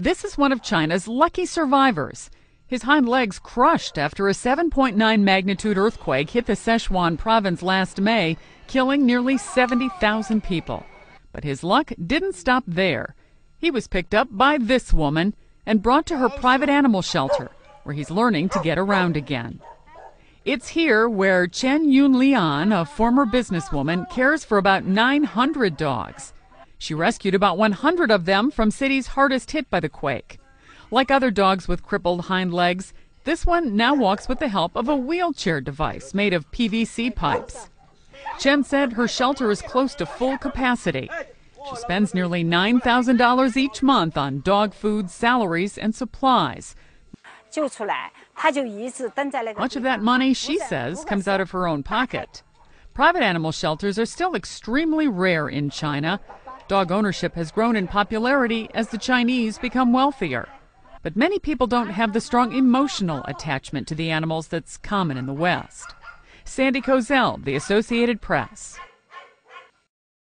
This is one of China's lucky survivors. His hind legs crushed after a 7.9 magnitude earthquake hit the Sichuan province last May, killing nearly 70,000 people. But his luck didn't stop there. He was picked up by this woman and brought to her private animal shelter, where he's learning to get around again. It's here where Chen Yunlian, a former businesswoman, cares for about 900 dogs. She rescued about 100 of them from cities hardest hit by the quake. Like other dogs with crippled hind legs, this one now walks with the help of a wheelchair device made of PVC pipes. Chen said her shelter is close to full capacity. She spends nearly $9,000 each month on dog food, salaries, and supplies. Much of that money, she says, comes out of her own pocket. Private animal shelters are still extremely rare in China. Dog ownership has grown in popularity as the Chinese become wealthier. But many people don't have the strong emotional attachment to the animals that's common in the West. Sandy Kozel, The Associated Press.